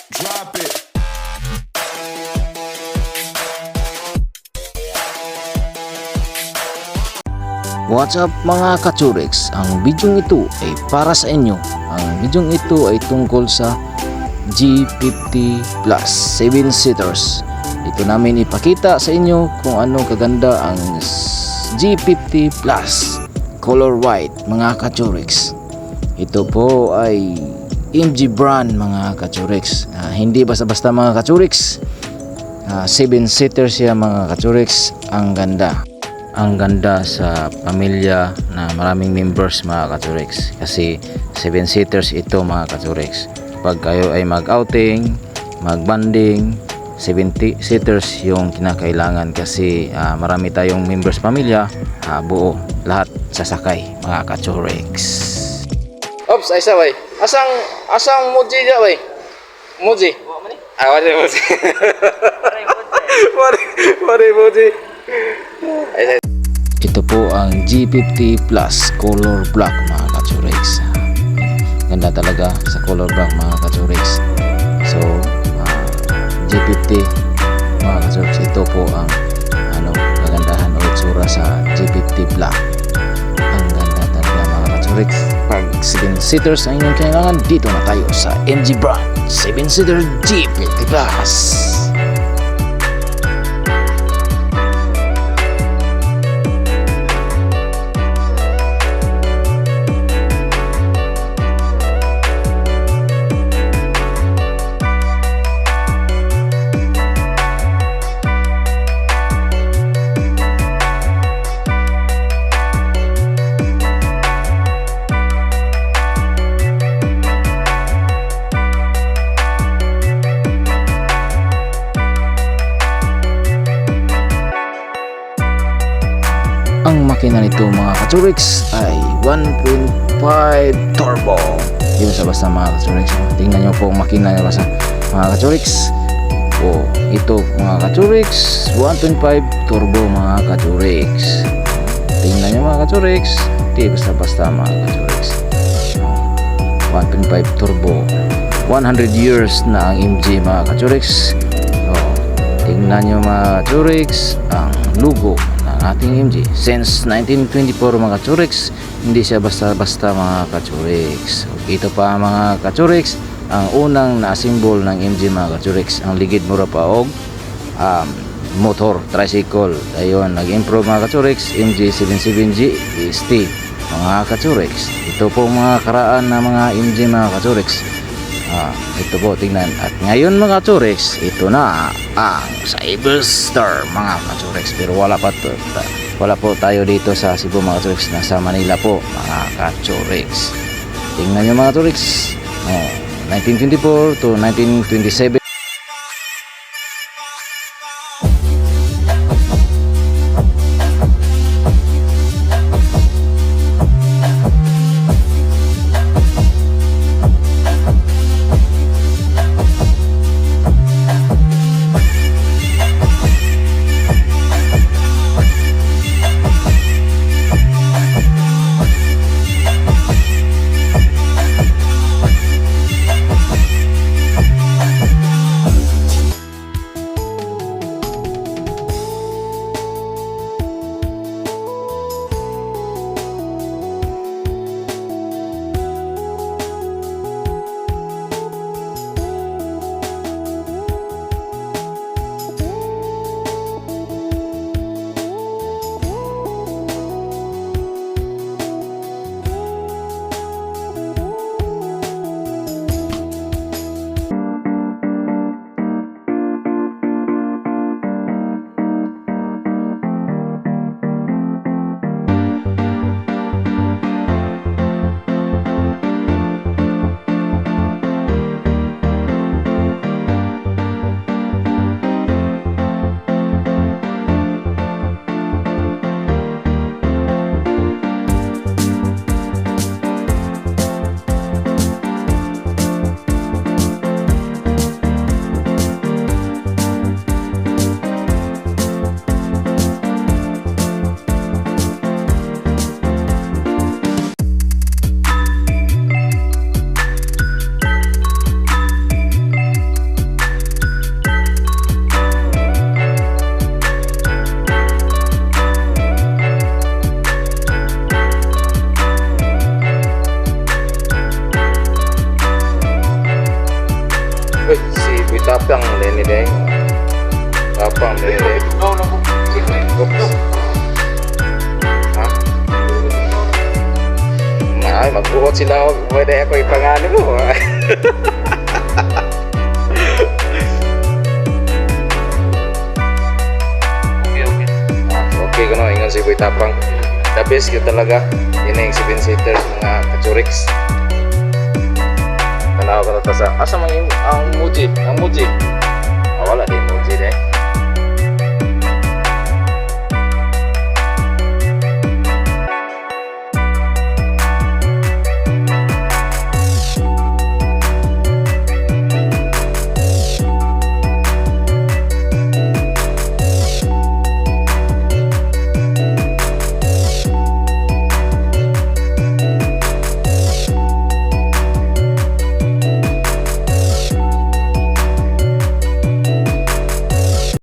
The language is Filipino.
Drop it. What's up mga Kachurix? Ang bidyong ito ay para sa inyo. Ang bidyong ito ay tungkol sa G50 Plus 7-seaters. Ito namin ipakita sa inyo kung ano kaganda ang G50 Plus color white mga Kachurix. Ito po ay MG brand mga Kachurix. Hindi basta-basta mga Kachurix. 7-seater siya mga Kachurix. Ang ganda sa pamilya na maraming members mga Kachurix, kasi 7-seaters ito mga Kachurix. Pag kayo ay mag-outing, mag-banding, 70-seaters yung kinakailangan kasi marami tayong members pamilya, buo lahat sasakay mga Kachurix. Ops, ay sabay. Asang Muji dia bay? Muji. Wala Muji. Wala Muji. Ito po ang G50 Plus color black mga Kachurix. Ganda talaga sa color black mga Kachurix. So G50 mga Kachurix, ito po ang kagandahan o itsura sa G50 Black. Ang ganda talaga mga Kachurix. Pag 7-seaters ang inyong kailangan, dito na tayo sa MG brand 7-seater G50 Plus. Ang makina nito mga Kachurix ay 1.5 turbo. Hindi basta mga Kachurix. Tingnan nyo po ang makina niya basta mga Kachurix. Ito mga Kachurix, 1.5 turbo mga Kachurix. Tingnan nyo mga Kachurix. Hindi basta mga Kachurix. 1.5 turbo. 100 years na ang MG mga Kachurix. Tingnan nyo mga Kachurix ang logo ating MG since 1924 mga Kachurix. Hindi siya basta-basta mga Kachurix. Ito pa mga Kachurix ang unang na-symbol ng MG mga Kachurix, ang ligid mura pa og motor tricycle. Ayun, nag-improve mga Kachurix, MG 77G ST mga Kachurix. Ito po mga karaan na mga MG mga Kachurix. Ito po tingnan. At ngayon mga Kachurix, ito na ang Cyberstar mga Kachurix. Pero wala po tayo dito sa Cebu mga Kachurix. Nasa Manila po mga Kachurix. Tingnan nyo mga Kachurix. 1924 to 1927. Tapang din nila. Tapang din nila. Oops. Ha? Ay, magbuhot sila. Pwede ako ipangano mo. Okay ko na, ingon si Boy Tapang. The best yun talaga. Yun na yung 7-seaters mga Kachurix. Tanaw ko na ta sa... Asa man yung ang Muji? Ang Muji? Wala din Muji eh.